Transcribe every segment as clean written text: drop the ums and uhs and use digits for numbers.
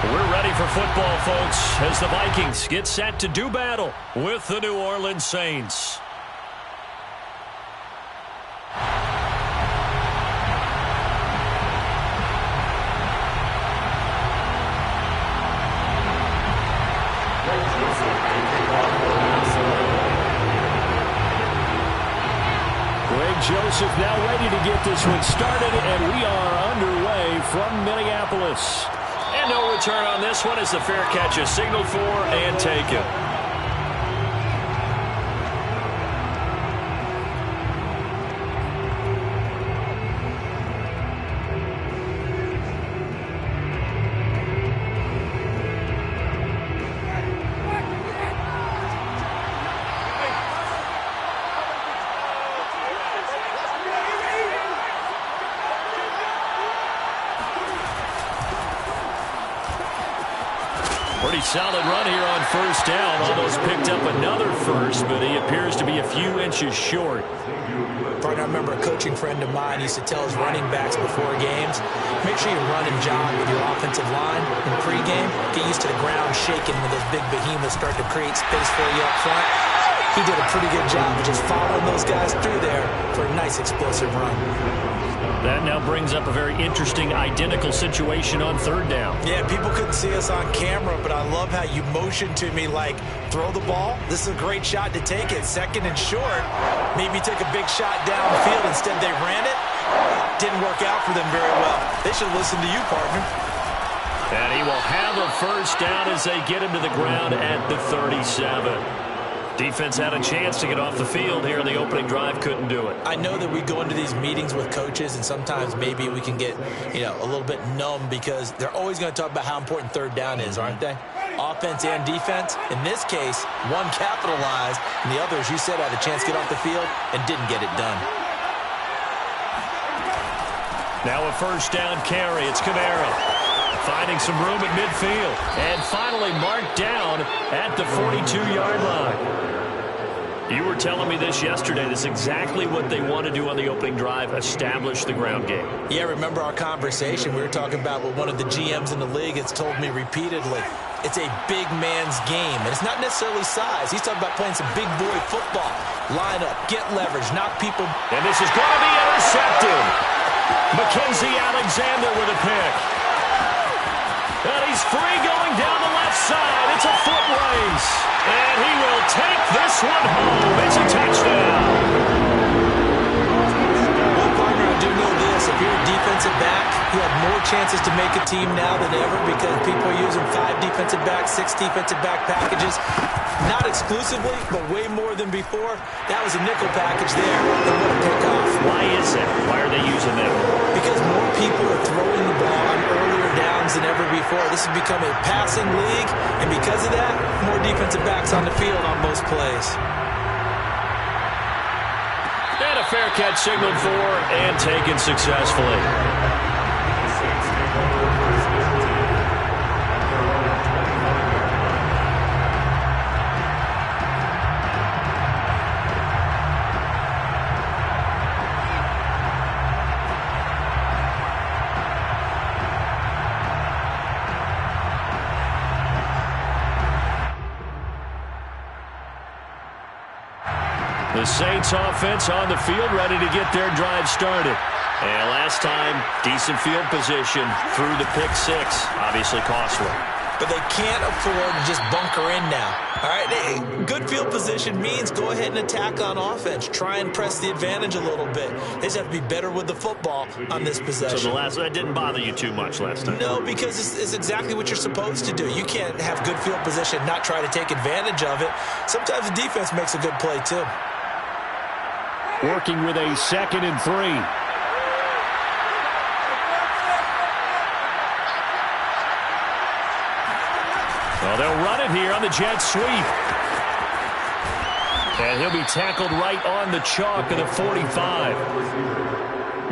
We're ready for football, folks, as the Vikings get set to do battle with the New Orleans Saints. Joseph now ready to get this one started, and we are underway from Minneapolis. And no return on this one as the fair catch is signaled for and taken. Pretty solid run here on first down. Almost picked up another first, but he appears to be a few inches short. Partner, I remember a coaching friend of mine used to tell his running backs before games, make sure you run and jog with your offensive line in pregame. Get used to the ground shaking when those big behemoths start to create space for you up front. He did a pretty good job of just following those guys through there for a nice explosive run. That now brings up a very interesting identical situation on third down. Yeah, people couldn't see us on camera, but I love how you motioned to me like, throw the ball. This is a great shot to take it. Second and short. Maybe take a big shot downfield. Instead, they ran it. Didn't work out for them very well. They should listen to you, partner. And he will have a first down as they get him to the ground at the 37. Defense had a chance to get off the field here in the opening drive, couldn't do it. I know that we go into these meetings with coaches, and sometimes maybe we can get, a little bit numb because they're always going to talk about how important third down is, aren't they? Offense and defense. In this case, one capitalized, and the other, as you said, had a chance to get off the field and didn't get it done. Now a first down carry. It's Kamara finding some room at midfield and finally marked down at the 42-yard line. You were telling me this yesterday. This is exactly what they want to do on the opening drive, establish the ground game. Yeah, remember our conversation. We were talking about what one of the GMs in the league has told me repeatedly. It's a big man's game, and it's not necessarily size. He's talking about playing some big boy football. Line up, get leverage, knock people. And this is going to be intercepted. Mackenzie Alexander with a pick. And he's free going down the left side. It's a foot race. And he will take this one home. It's a touchdown. Well, partner, I do know this. If you're a defensive back, you have more chances to make a team now than ever because people are using 5 defensive backs, 6 defensive back packages. Not exclusively, but way more than before. That was a nickel package there. And what a pickoff. Why is that? Why are they using that? Because more people are throwing the ball on earlier downs than ever before. This has become a passing league, and because of that, more defensive backs on the field on most plays. And a fair catch signaled for and taken successfully. The Saints offense on the field, ready to get their drive started. And last time, decent field position through the pick 6. Obviously costly. But they can't afford to just bunker in now. All right, good field position means go ahead and attack on offense. Try and press the advantage a little bit. They just have to be better with the football on this possession. So that didn't bother you too much last time? No, because it's exactly what you're supposed to do. You can't have good field position and not try to take advantage of it. Sometimes the defense makes a good play, too. Working with a 2nd and 3. Well, they'll run it here on the jet sweep. And he'll be tackled right on the chalk of the 45.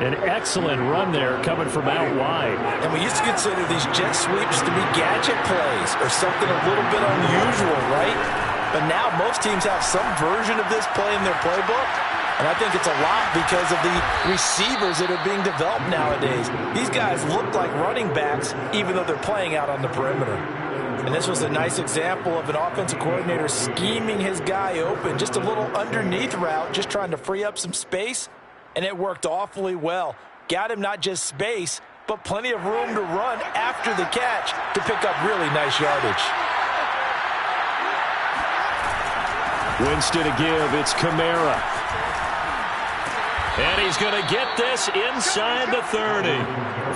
An excellent run there coming from out wide. And we used to consider these jet sweeps to be gadget plays or something a little bit unusual, right? But now most teams have some version of this play in their playbook. And I think it's a lot because of the receivers that are being developed nowadays. These guys look like running backs even though they're playing out on the perimeter. And this was a nice example of an offensive coordinator scheming his guy open. Just a little underneath route, just trying to free up some space. And it worked awfully well. Got him not just space, but plenty of room to run after the catch to pick up really nice yardage. Winston to give. It's Kamara. And he's going to get this inside the 30.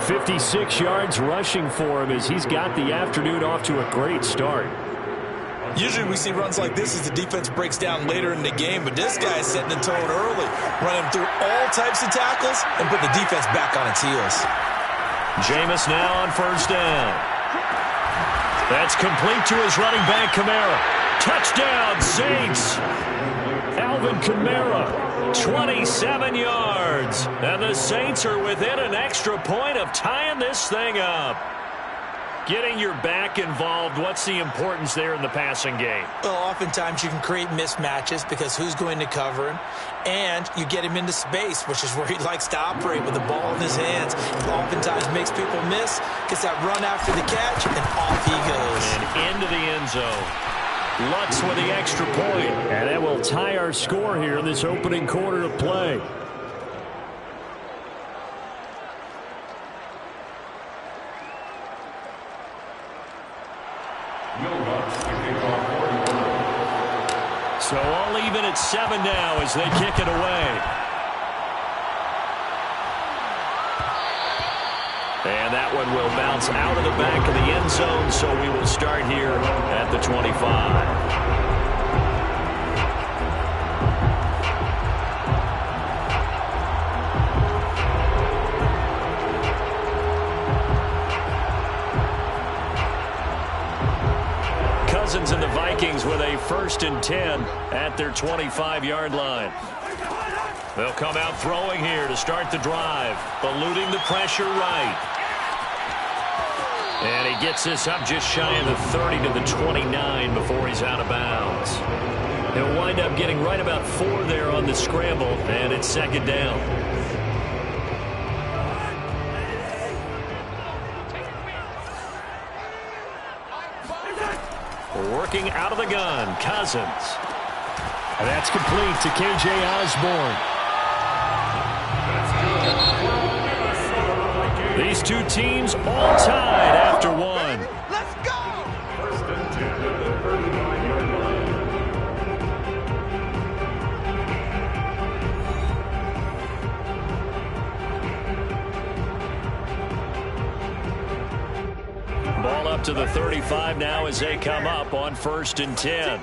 56 yards rushing for him as he's got the afternoon off to a great start. Usually we see runs like this as the defense breaks down later in the game, but this guy is setting the tone early, running through all types of tackles and put the defense back on its heels. Jameis now on first down. That's complete to his running back, Kamara. Touchdown, Saints. Alvin Kamara. 27 yards. And the Saints are within an extra point of tying this thing up. Getting your back involved, what's the importance there in the passing game? Well, oftentimes you can create mismatches because who's going to cover him? And you get him into space, which is where he likes to operate with the ball in his hands. Oftentimes makes people miss, gets that run after the catch, and off he goes. And into the end zone. Lutz with the extra point. And that will tie our score here in this opening quarter of play. So all even at 7 now as they kick it away. And that one will bounce out of the back of the end zone, so we will start here at the 25. Cousins and the Vikings with a 1st and 10 at their 25-yard line. They'll come out throwing here to start the drive, eluding the pressure right. And he gets this up just shy of the 30 to the 29 before he's out of bounds. He'll wind up getting right about 4 there on the scramble, and it's 2nd down. Working out of the gun, Cousins. And that's complete to K.J. Osborne. These two teams all tied after one. Let's go! Ball up to the 35 now as they come up on 1st and 10.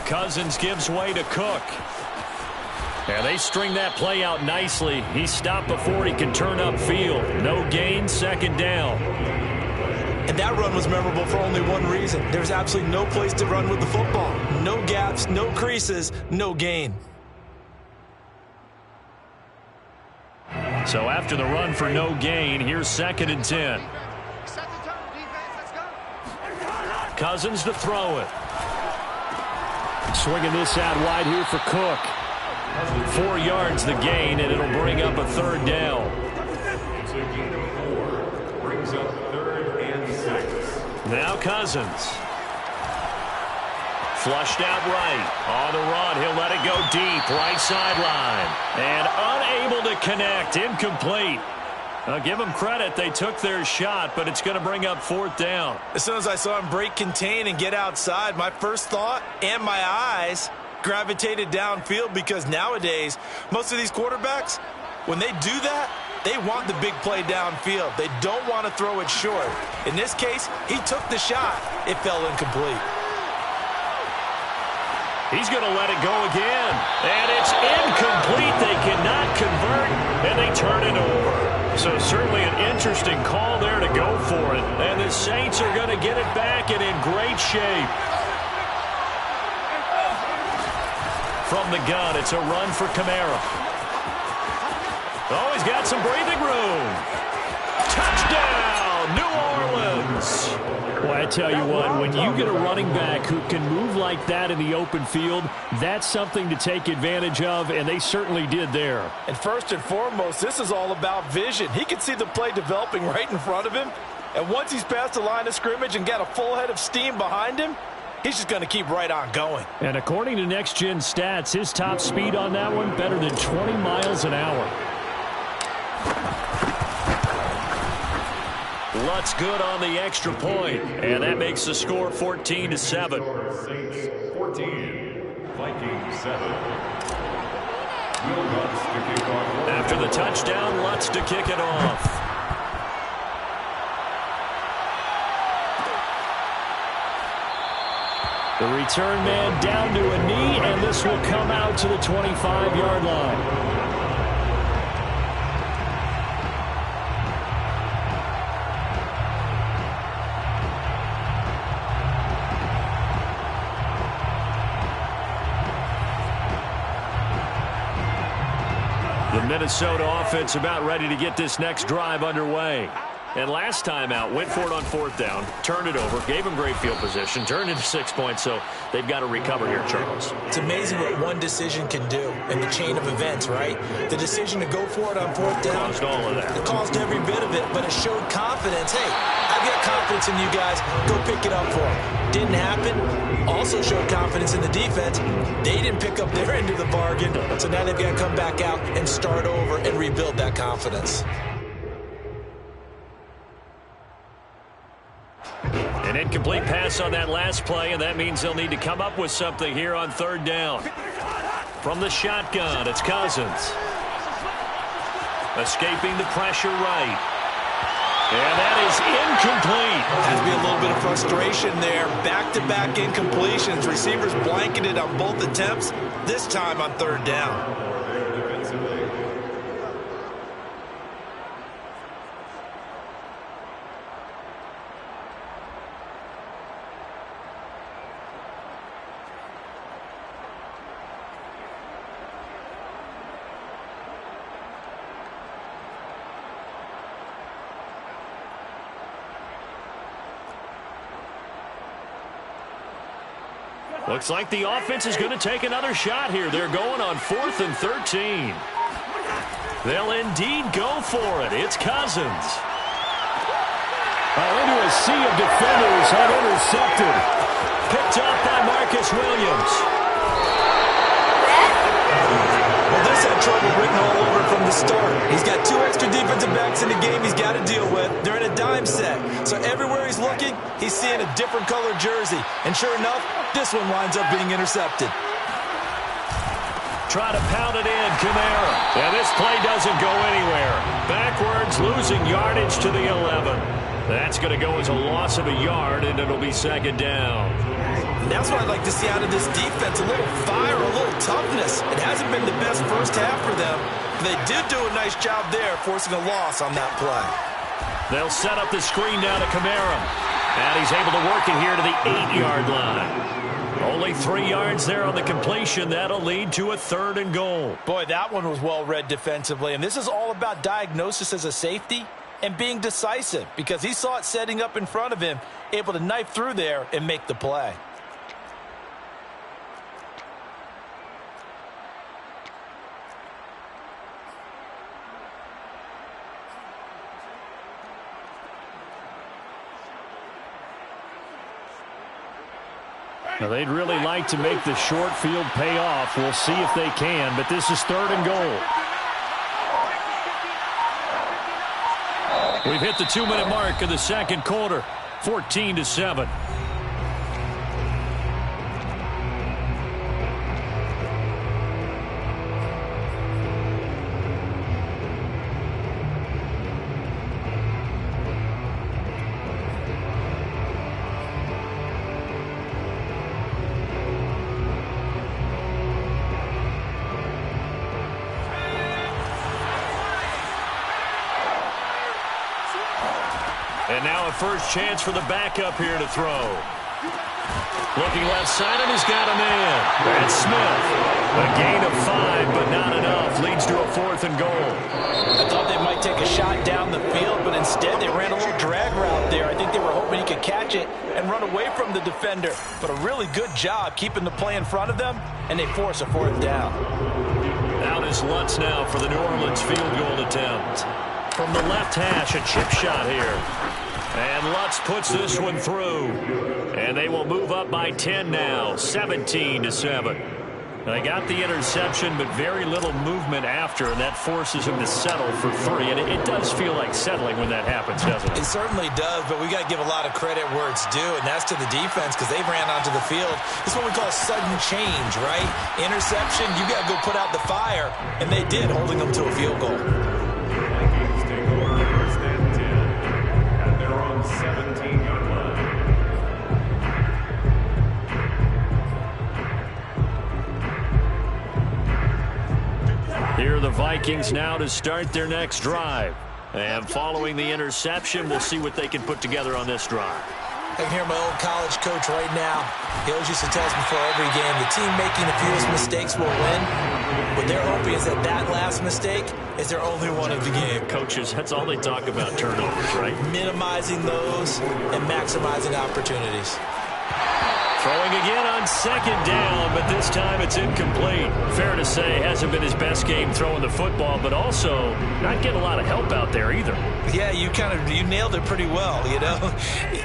Cousins gives way to Cook. And they string that play out nicely. He stopped before he can turn upfield. No gain, 2nd down. And that run was memorable for only one reason. There's absolutely no place to run with the football. No gaps, no creases, no gain. So after the run for no gain, here's 2nd and 10. Cousins to throw it. Swinging this out wide here for Cook. 4 yards the gain, and it'll bring up a 3rd down. Brings up 3rd and 6. Now Cousins. Flushed out right. On the run, he'll let it go deep. Right sideline. And unable to connect. Incomplete. I'll give them credit. They took their shot, but it's going to bring up 4th down. As soon as I saw him break contain and get outside, my first thought and my eyes gravitated downfield, because nowadays, most of these quarterbacks, when they do that, they want the big play downfield. They don't want to throw it short. In this case, he took the shot. It fell incomplete. He's going to let it go again. And it's incomplete. They cannot convert, and they turn it over. So certainly an interesting call there to go for it. And the Saints are going to get it back and in great shape. From the gun, it's a run for Kamara. Oh, he's got some breathing room. Touchdown, New Orleans. Well, I tell you what, when you get a running back who can move like that in the open field, that's something to take advantage of, and they certainly did there. And first and foremost, this is all about vision. He can see the play developing right in front of him, and once he's past the line of scrimmage and got a full head of steam behind him, he's just going to keep right on going. And according to Next Gen Stats, his top speed on that one, better than 20 miles an hour. Lutz good on the extra point, and that makes the score 14-7. Saints 14, Vikings 7. Will Lutz to kick off. After the touchdown, Lutz to kick it off. The return man down to a knee, and this will come out to the 25-yard line. The Minnesota offense about ready to get this next drive underway. And last time out, went for it on fourth down, turned it over, gave them great field position, turned into 6 points, so they've got to recover here, Charles. It's amazing what one decision can do in the chain of events, right? The decision to go for it on fourth down. Caused all of that. It caused every bit of it, but it showed confidence. Hey, I've got confidence in you guys. Go pick it up for them. Didn't happen. Also showed confidence in the defense. They didn't pick up their end of the bargain, so now they've got to come back out and start over and rebuild that confidence. An incomplete pass on that last play, and that means they'll need to come up with something here on third down. From the shotgun, it's Cousins. Escaping the pressure right. And that is incomplete. Has to be a little bit of frustration there. Back-to-back incompletions. Receivers blanketed on both attempts, this time on third down. Looks like the offense is going to take another shot here. They're going on 4th and 13. They'll indeed go for it. It's Cousins. Into a sea of defenders, unintercepted. Picked up by Marcus Williams. Well, this had trouble written all over from the start. He's got 2 extra defensive backs in the game he's got to deal with. They're in a dime set. So everywhere he's looking, he's seeing a different colored jersey. And sure enough, this one winds up being intercepted. Try to pound it in, Kamara. And this play doesn't go anywhere. Backwards, losing yardage to the 11. That's going to go as a loss of a yard, and it'll be second down. And that's what I'd like to see out of this defense. A little fire, a little toughness. It hasn't been the best first half for them. But they did do a nice job there, forcing a loss on that play. They'll set up the screen down to Kamara. And he's able to work it here to the 8-yard line. Only 3 yards there on the completion. That'll lead to a 3rd and goal. Boy, that one was well read defensively. And this is all about diagnosis as a safety and being decisive, because he saw it setting up in front of him, able to knife through there and make the play. Now, they'd really like to make the short field pay off. We'll see if they can, but this is 3rd and goal. We've hit the 2-minute mark of the second quarter, 14-7. And now a first chance for the backup here to throw. Looking left side, and he's got a man. That's Smith. A gain of 5, but not enough. Leads to a 4th and goal. I thought they might take a shot down the field, but instead they ran a little drag route there. I think they were hoping he could catch it and run away from the defender. But a really good job keeping the play in front of them, and they force a 4th down. Out is Lutz now for the New Orleans field goal attempt. From the left hash, a chip shot here. And Lutz puts this one through. And they will move up by 10 now, 17-7. They got the interception, but very little movement after, and that forces him to settle for 3. And it does feel like settling when that happens, doesn't it? It certainly does, but we got to give a lot of credit where it's due, and that's to the defense because they ran onto the field. This is what we call sudden change, right? Interception, you got to go put out the fire, and they did, holding them to a field goal. Vikings take over 1st and 10 at their own 17-yard line. Here are the Vikings now to start their next drive. And following the interception, we'll see what they can put together on this drive. I can hear my old college coach right now. He always used to tell us before every game, the team making the fewest mistakes will win. What they're hoping is that last mistake is their only one of the game. Coaches, that's all they talk about, turnovers, right? Minimizing those and maximizing opportunities. Throwing again on 2nd down, but this time it's incomplete. Fair to say, hasn't been his best game throwing the football, but also not getting a lot of help out there either. Yeah, you nailed it pretty well, you know.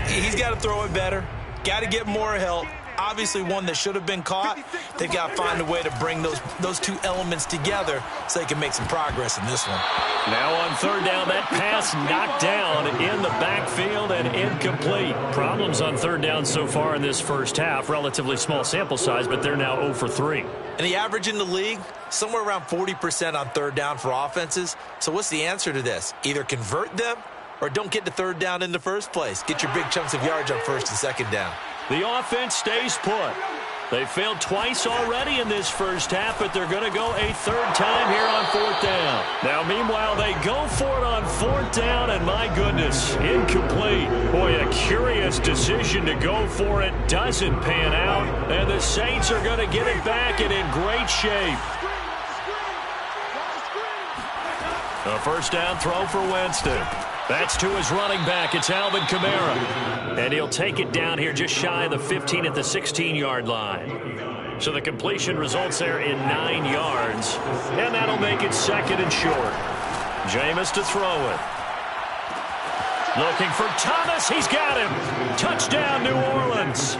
He's got to throw it better. Got to get more help. Obviously one that should have been caught. They've got to find a way to bring those two elements together so they can make some progress in this one. Now on 3rd down, that pass knocked down in the backfield and incomplete. Problems on 3rd down so far in this first half. Relatively small sample size, but they're now 0 for 3. And the average in the league, somewhere around 40% on 3rd down for offenses. So what's the answer to this? Either convert them or don't get to 3rd down in the first place. Get your big chunks of yards on 1st and 2nd down. The offense stays put. They failed twice already in this first half, but they're going to go a 3rd time here on 4th down. Now, meanwhile, they go for it on 4th down, and my goodness, incomplete. Boy, a curious decision to go for it. Doesn't pan out, and the Saints are going to get it back and in great shape. A 1st down throw for Winston. That's to his running back. It's Alvin Kamara. And he'll take it down here just shy of the 15 at the 16-yard line. So the completion results there in 9 yards. And that'll make it 2nd and short. Jameis to throw it. Looking for Thomas. He's got him. Touchdown, New Orleans.